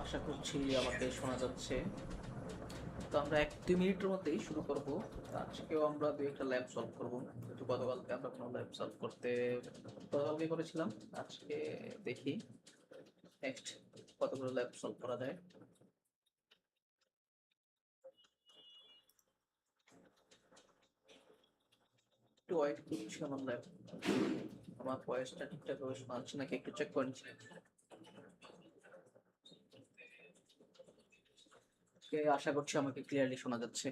আশা করছি আমাকে শোনা যাচ্ছে। তো আমরা 1-2 মিনিটের মধ্যেই শুরু করব। আজকেও আমরা দুই একটা ল্যাব সলভ করব। যেহেতু গতকালকে আমরা কোনো ল্যাব সলভ করতে গতকালকে করেছিলাম। আজকে দেখি নেক্সট কতগুলো ল্যাব সলভ করা যায়। একটু ওয়েট করছি আমার ল্যাব। আমার ভয়েসটা ঠিকঠাক ভাবে শোনা যাচ্ছে নাকি একটু চেক করে নিচ্ছি। আশা করছি আমাকে ক্লিয়ারলি শোনা যাচ্ছে।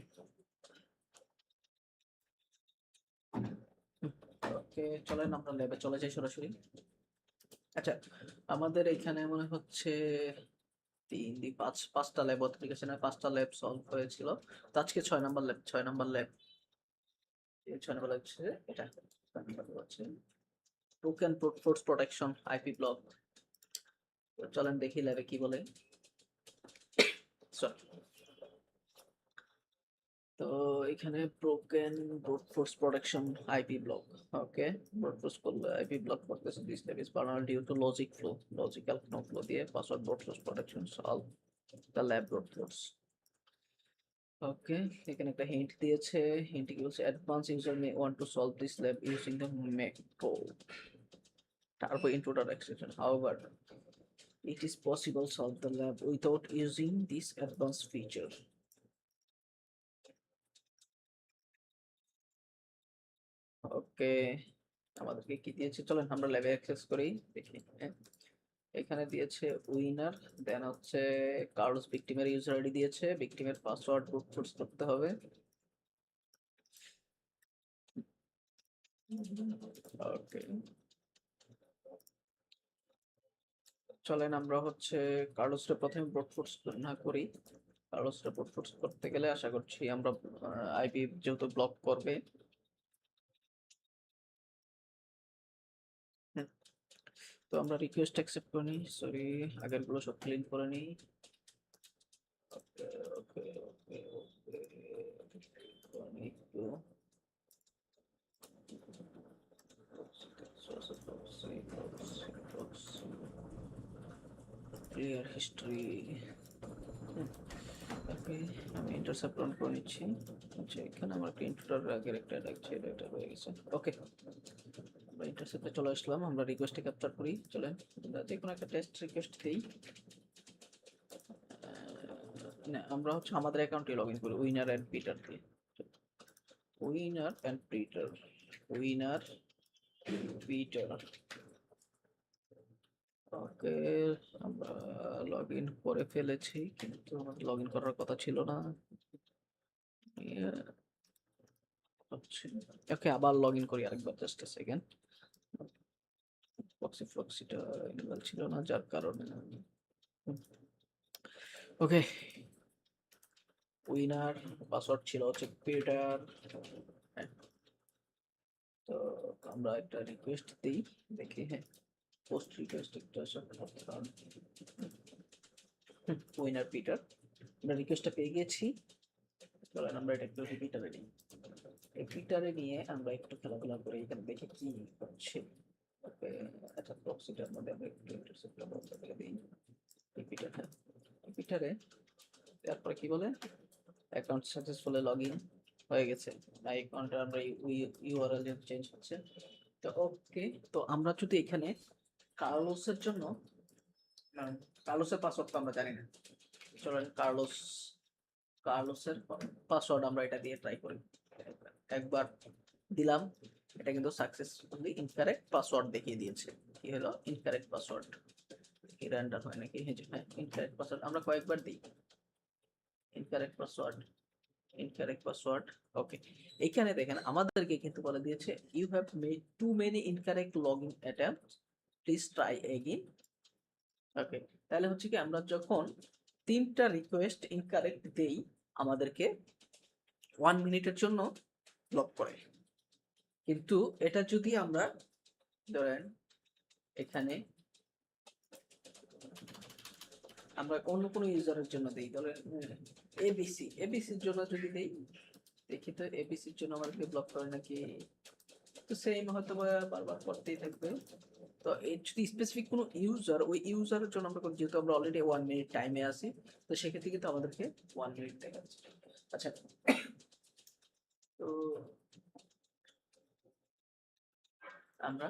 ওকে, চলেন আমরা ল্যাবে চলে যাই সরাসরি। আচ্ছা, আমাদের এখানে মনে হচ্ছে 5টা ল্যাব অ্যাপ্লিকেশনে 5টা ল্যাব সলভ হয়েছিল। তো আজকে 6 number lab, 6 number lab, 6 number lab হচ্ছে এটা। 6 নাম্বার হচ্ছে token force protection IP block. চলেন দেখি ল্যাবে কি বলে। Sorry। তো এখানে broken brute force protection IP block. Okay, brute force করলে আইপি ব্লক করতেছে। দিস ল্যাব ইজ বার্নাল ডিউ টু লজিক্যাল ফ্লো দিয়ে password brute force protection solve the lab brute force. Okay, এখানে একটা হিন্ট দিয়েছে। হিন্ট কি বলছে? Advance user may want to solve this lab using the macro turbo intruder extension. However, it is possible solve the lab without using this advanced feature. ওকে, আমাদেরকে কি দিয়েছে? চলেন আমরা ল্যাবে অ্যাক্সেস করি, দেখি। এখানে দিয়েছে উইনার, দেন হচ্ছে কার্লোস ভিকটিমের ইউজার আইডি দিয়েছে, ভিকটিমের পাসওয়ার্ড ব্রুট ফোর্স করতে হবে। ওকে, চলেন আমরা হচ্ছে কার্লোসটা প্রথমে ব্রুট ফোর্স না করি। কার্লোসটা ব্রুট ফোর্স করতে গেলে আশা করছি আমরা আইপি যেহেতু ব্লক করবে। হুম, তো আমরা রিকোয়েস্ট অ্যাকসেপ্ট করে নিই। সরি, আগেরগুলো সব ক্লিন করে নিই। ওকে ওকে ওকে ওকে, একটু ক্লিয়ার হিস্ট্রি। ওকে, আমি ইন্টারসেপ্ট অন করে নিচ্ছি। আচ্ছা, এখানে আমার একটা ইন্ট্রোডার আগের একটা ডাকছে, এটা হয়ে গেছে। ওকে, আমরা ইন্টারসেপ্টে চলে আসলাম। আমরা রিকোয়েস্টে ক্যাপচার করি। চলেন যে কোনো একটা টেস্ট রিকোয়েস্ট দিই। না, আমরা হচ্ছে আমাদের অ্যাকাউন্টে লগ ইন করি উইনার অ্যান্ড পিটার দিয়ে। Wiener and peter, wiener peter. Okay, আমরা লগ ইন করে ফেলেছি, কিন্তু আমার লগ ইন করার কথা ছিল না। ওকে, আবার লগ ইন করি আরেকবার, জাস্ট আ সেকেন্ড। ফ্লক্সিটা এনেবল ছিল না, যার কারণে। ওকে, উইনার পাসওয়ার্ড ছিল হচ্ছে পিটার। তো আমরা একটা রিকোয়েস্ট দিই, দেখি। হ্যাঁ, পোস্ট রিকোয়েস্ট একটা উইনার পিটার। আমরা রিকোয়েস্টটা পেয়ে গেছি। চলেন আমরা এটা একটু পিটারে নিই। এই পিটারে নিয়ে আমরা একটু খেলাধুলা করি, এখানে দেখি কি হচ্ছে। ওকে, আচ্ছা, প্রক্সিটার মধ্যে আমরা একটু ইন্টারসেপ্টর বন্ধ করে দিই। পিটার, হ্যাঁ, পিটারে তারপরে কি বলে? অ্যাকাউন্ট সাকসেসফুলি লগ ইন হয়ে গেছে। এই অ্যাকাউন্টে আমরা ইউআরএল চেঞ্জ হচ্ছে। তো ওকে, তো আমরা যদি এখানে কার্লোসের জন্য, কার্লোসের পাসওয়ার্ড তো আমরা জানি না। চলেন কার্লোসের পাসওয়ার্ড আমরা এটা দিয়ে ট্রাই করি। একবার দিলাম, এটা কিন্তু সাকসেসফুলি ইনকারেক্ট পাসওয়ার্ড দেখিয়ে দিয়েছে। কি হলো? Incorrect password. কি র্যান্ডার হয় নাকি? হ্যাঁ, ইনকারেক্ট পাসওয়ার্ড আমরা কয়েকবার দিই। Incorrect password, incorrect password. Okay, এখানে দেখেন আমাদেরকে কিন্তু বলে দিয়েছে you have made too many incorrect login attempts, please try again. Okay, তাহলে হচ্ছে কি আমরা যখন 3টা রিকোয়েস্ট ইনকারেক্ট দেই, আমাদেরকে 1 মিনিটের জন্য ব্লক করে। কিন্তু এটা যদি আমরা ধরেন এখানে আমরা অন্য কোনো ইউজারের জন্য দেই, ধরেন এবিসির জন্য যদি দেই, দেখি তো এবিসির জন্য আমাদেরকে ব্লক করে নাকি। তো সেম হয়তো বারবার করতেই থাকবে। তো এই যদি স্পেসিফিক কোনো ইউজার, ওই ইউজারের জন্য আমরা যেহেতু আমরা অলরেডি 1 মিনিট টাইমে আছি, তো সেক্ষেত্রে কিন্তু আমাদেরকে 1 মিনিট দেখাচ্ছে। আচ্ছা, তো আমরা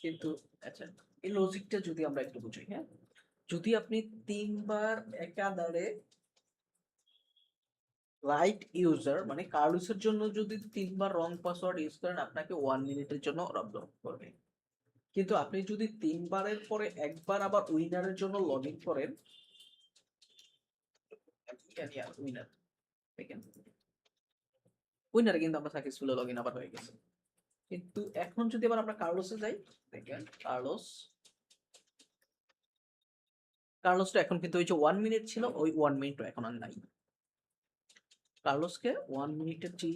কিন্তু, আচ্ছা, এই লজিকটা যদি আমরা একটু বুঝি, হ্যাঁ, যদি আপনি 3বার একাধারে রাইট ইউজার মানে কার্লোসের জন্য যদি 3বার রং পাসওয়ার্ড ইউজ করেন, আপনাকে 1 মিনিটের জন্য ব্লক করবে। কিন্তু আপনি যদি 3বারের পরে একবার আবার উইনারের জন্য লগ ইন করেন, উইনার দেখেন, উইনারে কিন্তু আমরা সাকসেসফুলি লগ ইন আবার হয়ে গেছে। কিন্তু এখন যদি আবার আমরা কার্লোসে যাই, দেখেন কার্লোসটা এখন কিন্তু ওই যে 1 মিনিট ছিল, ওই 1 মিনিটও এখন আর নাই। কার্লোসকে 1 মিনিটের যে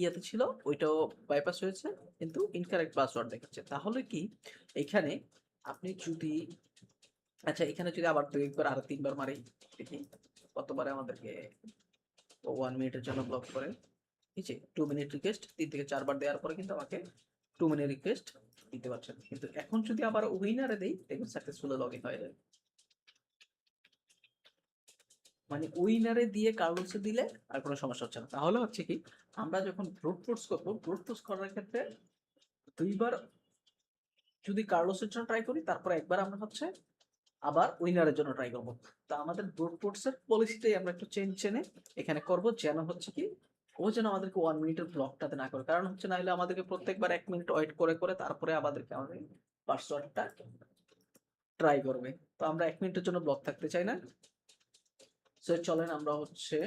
ইয়েতে ছিল ওইটাও বাইপাস হয়েছে, কিন্তু ইনকারেক্ট পাসওয়ার্ড দেখাচ্ছে। তাহলে কি এখানে আপনি যদি, আচ্ছা, এখানে যদি আবার 2 একবার আরো 3বার মারি, দেখি কতবারে আমাদেরকে 1 মিনিটের জন্য ব্লক করে। এই যে 2 মিনিট রিকোয়েস্ট 3 থেকে 4বার দেওয়ার পরে কিন্তু আমাকে 2 মিনিট রিকোয়েস্ট দিতে পারছেন। কিন্তু এখন যদি আবার উইনারে দেই, দেখুন সাকসেসফুলি লগ ইন হয়ে যায়। মানে উইনারে দিয়ে কার্লোসে দিলে আর কোনো সমস্যা হচ্ছে না। তাহলে হচ্ছে কি, আমরা যখন ব্রুট ফোর্স করবো, ব্রুট ফোর্স করার ক্ষেত্রে 2বার যদি কার্লোসের জন্য ট্রাই করি, তারপর একবার আমরা হচ্ছে আবার উইনারের জন্য ট্রাই করবো। তো আমাদের ব্রুট ফোর্সের পলিসিটাই আমরা একটু চেঞ্জ চেনে এখানে করবো, যেন হচ্ছে কি ও যেন আমাদেরকে 1 মিনিটের ব্লকটাতে না করে। কারণ হচ্ছে না হলে আমাদেরকে প্রত্যেকবার 1 মিনিট ওয়েট করে করে তারপরে আমাদের পাসওয়ার্ডটা ট্রাই করবে। তো আমরা 1 মিনিটের জন্য ব্লক থাকতে চাই না। সো চলেন আমরা হচ্ছে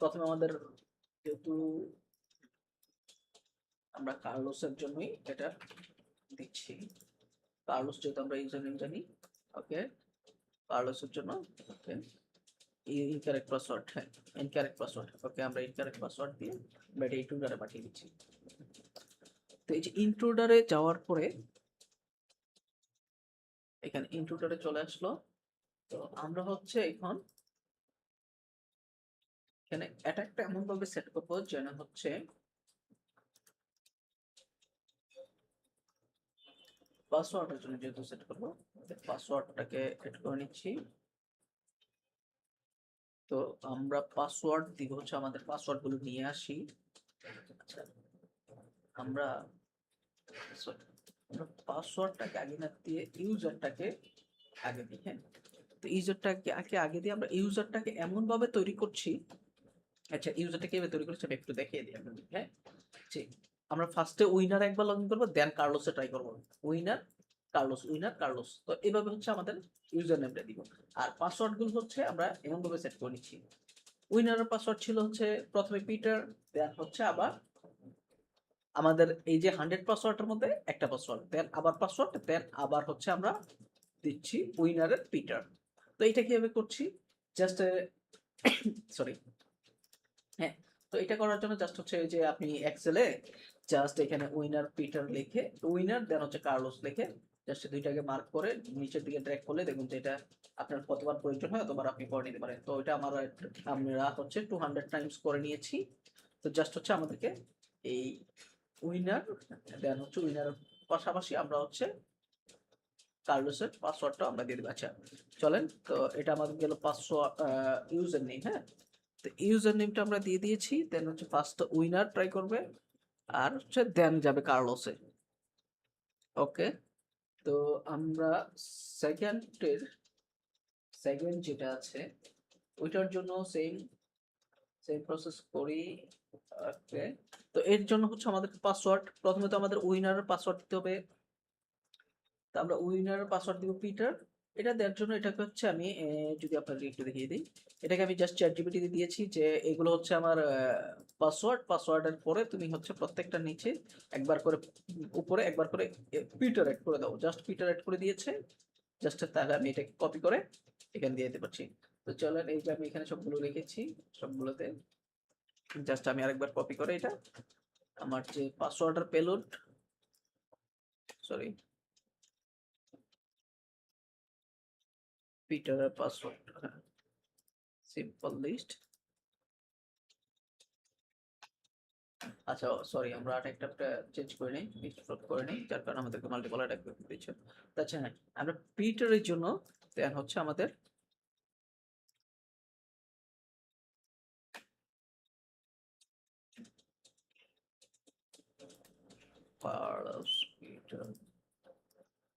প্রথমে আমাদের, যেহেতু আমরা কার্লোসের জন্যই এটা দিচ্ছি, কার্লোস যেহেতু আমরা ইউজার নেম জানি, ওকে, কার্লোসের জন্য ওকে, ইনকারেক্ট পাসওয়ার্ড, হ্যাঁ, ইনকারেক্ট পাসওয়ার্ড, ওকে, আমরা ইনকারেক্ট পাসওয়ার্ড দিয়ে আমরা এটা ইন্ট্রুডারে পাঠিয়ে দিচ্ছি। তো এই যে ইন্ট্রুডারে যাওয়ার পরে এখানে ইন্ট্রুডারে চলে আসলো। তো আমরা হচ্ছে এখন এখানে অ্যাটাকটা এমন ভাবে সেট করবো যেন হচ্ছে পাসওয়ার্ডের জন্য যেহেতু সেট করবো, পাসওয়ার্ডটাকে এড করে নিচ্ছি। তো আমরা পাসওয়ার্ড দিব হচ্ছে, আমাদের পাসওয়ার্ড গুলো নিয়ে আসি। আচ্ছা, আমরা পাসওয়ার্ডটাকে আগে না দিয়ে ইউজারটাকে আগে দিই, হ্যাঁ। তো ইউজারটাকে আগে দিয়ে আমরা ইউজারটাকে এমন ভাবে তৈরি করছি। আচ্ছা, ইউজারটা কিভাবে তৈরি করছি আমি একটু দেখিয়ে দিই আপনাদের, হ্যাঁ। জি, আমরা ফার্স্টে উইনার একবার লগ ইন করবো, দেন কার্লোসে ট্রাই করবো। উইনার কার্লোস, উইনার কার্লোস, তো এভাবে হচ্ছে আমাদের ইউজার নেমটা দিব। আর পাসওয়ার্ড গুলো হচ্ছে আমরা এমন ভাবে সেট করে নিচ্ছি। উইনারের পাসওয়ার্ড ছিল হচ্ছে প্রথমে পিটার, দেন হচ্ছে আবার আমাদের এই যে 100 পাসওয়ার্ডের মধ্যে একটা পাসওয়ার্ড, দেন আবার পাসওয়ার্ড, দেন আবার হচ্ছে আমরা দিচ্ছি উইনারের পিটার। তো এটা কিভাবে করছি, জাস্ট সরি, হ্যাঁ। তো এটা করার জন্য জাস্ট হচ্ছে যে আপনি এক্সেলে জাস্ট এখানে উইনার পিটার লিখে, উইনার দেন হচ্ছে কার্লোস লিখে জাস্ট দুইটাকে মার্ক করে নিচের দিকে ড্র্যাগ করলে দেখুন যে এটা আপনার কতবার প্রয়োজন হয় অতবার আপনি করে নিতে পারেন। তো এটা আমরা হচ্ছে 200 টাইমস করে নিয়েছি। তো জাস্ট হচ্ছে আমাদেরকে এই উইনার দেন হচ্ছে উইনার পাশাপাশি আমরা হচ্ছে কার্লোসের পাসওয়ার্ডটা আমরা দিয়ে দেবো। আচ্ছা, চলেন, তো এটা আমাদের গেল পাসওয়ার্ড, ইউজার নেম, হ্যাঁ। তো ইউজার নেমটা আমরা দিয়ে দিয়েছি, দেন হচ্ছে ফার্স্ট উইনার ট্রাই করবে, আর হচ্ছে দেন যাবে কার্লোসে, ওকে। তো আমরা সেকেন্ডের সেকেন্ড যেটা আছে ওইটার জন্য সেম সেম প্রসেস করি, ওকে। তো এর জন্য হচ্ছে আমাদের পাসওয়ার্ড, প্রথমে তো আমাদের উইনারের পাসওয়ার্ড দিতে হবে। তো আমরা উইনারের পাসওয়ার্ড দিব পিটার। এটা দেওয়ার জন্য এটাকে হচ্ছে আমি যদি আপনাকে একটু দেখিয়ে দিই, এটাকে আমি জাস্ট চ্যাট জিপিটি দিয়েছি যে এগুলো হচ্ছে আমার পাসওয়ার্ড, পাসওয়ার্ডের পরে তুমি হচ্ছে প্রত্যেকটা নিচে একবার করে, উপরে একবার করে পিটার অ্যাড করে দাও। জাস্ট পিটার অ্যাড করে দিয়েছে, জাস্ট তাহলে আমি এটাকে কপি করে এখানে দিয়ে দিতে পারছি। তো চলেন, এই যে আমি এখানে সবগুলো রেখেছি, সবগুলোতে জাস্ট আমি আরেকবার কপি করে এটা আমার যে পাসওয়ার্ডের পেলোড, সরি, পিটারের পাসওয়ার্ড, হ্যাঁ, সিম্পল লিস্ট, আচ্ছা সরি, আমরা আরেকটা চেঞ্জ করে নিই, এক্সপ্লোর করে নিই, যার কারণে আমাদেরকে মাল্টিপল অ্যাটাক করতে দিচ্ছে। তো আচ্ছা হ্যাঁ, আমরা পিটারের জন্য দেন হচ্ছে আমাদের কার্লোস পিটার,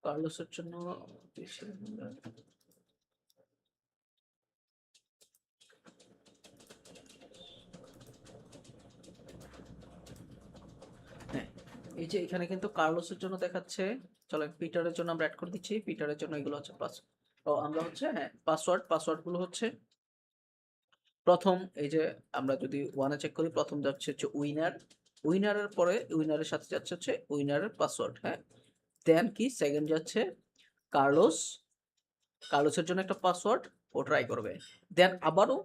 কার্লোসের জন্য বেশি হ্যাঁ, এই যে এখানে কিন্তু কার্লোসের জন্য দেখাচ্ছে। চলো পিটারের জন্য আমরা অ্যাড করে দিচ্ছি। পিটারের জন্য এগুলো হচ্ছে পাস, ও আমরা হচ্ছে হ্যাঁ পাসওয়ার্ড গুলো হচ্ছে প্রথম এই যে আমরা যদি ওয়ানে চেক করি, প্রথম যাচ্ছে হচ্ছে উইনার, উইনারের পরে উইনারের সাথে যাচ্ছে হচ্ছে উইনারের পাসওয়ার্ড, হ্যাঁ। দেন কি সেকেন্ড যাচ্ছে কার্লোস, কার্লোসের জন্য একটা পাসওয়ার্ড ও ট্রাই করবে। দেন আবারও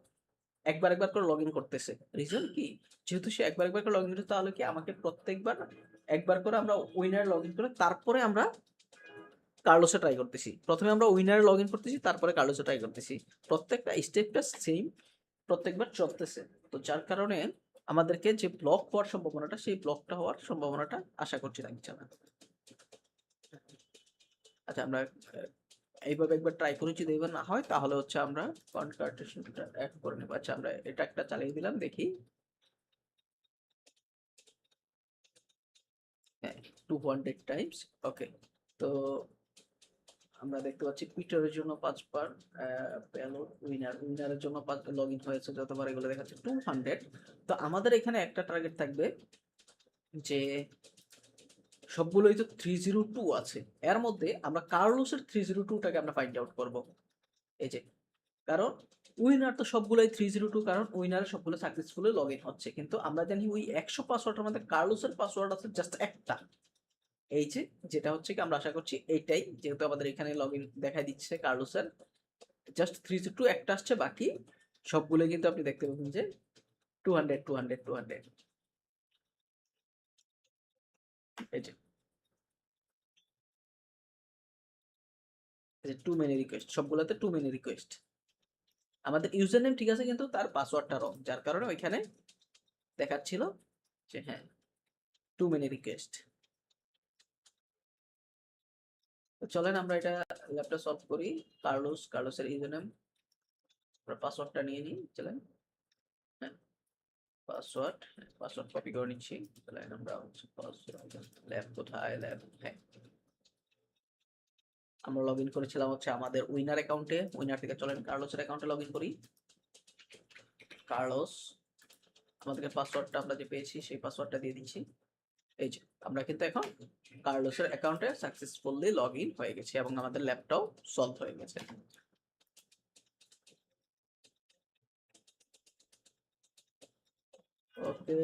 একবার করে লগ ইন করতেছে। রিজন কি, যেহেতু সে একবার করে লগ ইন করছে, তাহলে কি আমাকে প্রত্যেকবার একবার করে আমরা উইনারে লগ ইন করে তারপরে আমরা কার্লোসে ট্রাই করতেছি। প্রথমে আমরা উইনারে লগ ইন করতেছি, তারপরে কার্লোসে ট্রাই করতেছি। প্রত্যেকটা স্টেপটা সেম, প্রত্যেকবার চলতেছে। তো যার কারণে আমাদেরকে যে ব্লক হওয়ার সম্ভাবনাটা, সেই ব্লকটা হওয়ার সম্ভাবনাটা আশা করছি থাকছে না। আচ্ছা আমরা এইভাবে একবার ট্রাই করি, যদি এবার না হয় তাহলে হচ্ছে আমরা কনকার্টেশনটা অ্যাড করে নেব। আচ্ছা আমরা এটা একটা চালিয়ে দিলাম, দেখি। হ্যাঁ, 200 টাইমস, ওকে। তো আমরা দেখতে পাচ্ছি পিটারের জন্য 5 বার পেলোড, উইনারের জন্য 5 লগ ইন হয়েছে যতবার, এগুলো দেখাচ্ছে 200। তো আমাদের এখানে একটা টার্গেট থাকবে যে সবগুলোই তো 302 আছে, এর মধ্যে আমরা কার্লোসের 302টাকে আমরা ফাইন্ড আউট করব। এই যে কারণ উইনার তো সবগুলোই 302, কারণ উইনারের সবগুলো সাকসেসফুলি লগ ইন হচ্ছে, কিন্তু আমরা জানি ওই 100 পাসওয়ার্ডের মধ্যে কার্লোসের পাসওয়ার্ড আছে জাস্ট একটা। এই যে যেটা হচ্ছে কি আমরা আশা করছি এইটাই, যেহেতু আমাদের এখানে লগ ইন দেখা দিচ্ছে কার্লোসের জাস্ট 302 একটা আসছে, বাকি সবগুলো কিন্তু আপনি দেখতে পাবেন যে 200। এই যে টু মেনি রিকোয়েস্ট, সবগুলোতে টু মেনি রিকোয়েস্ট। আমাদের ইউজার নেম ঠিক আছে, কিন্তু তার পাসওয়ার্ডটা রং, যার কারণে ওইখানে দেখাচ্ছিল যে হ্যাঁ টু মেনি রিকোয়েস্ট। তো চলেন আমরা এটা ল্যাপটপ সলভ করি। কার্লোসের ইউজার নেম, আমরা পাসওয়ার্ডটা নিয়ে নিই, চলেন। হ্যাঁ, পাসওয়ার্ড, পাসওয়ার্ড কপি করে নিচ্ছি। চলেন আমরা হচ্ছে পাসওয়ার্ড, ল্যাব কোথায়, ল্যাব, হ্যাঁ। আমরা লগ ইন করেছিলাম হচ্ছে আমাদের উইনার অ্যাকাউন্টে, উইনার থেকে চলেন কার্লোসের অ্যাকাউন্টে লগ ইন করি। কার্লোস, আমাদেরকে পাসওয়ার্ডটা আমরা যে পেয়েছি সেই পাসওয়ার্ডটা দিয়ে দিচ্ছি। এই যে আমরা কিন্তু এখন কার্লোসের অ্যাকাউন্টে সাকসেসফুলি লগ ইন হয়ে গেছে এবং আমাদের ল্যাবটাও সলভ হয়ে গেছে। ওকে।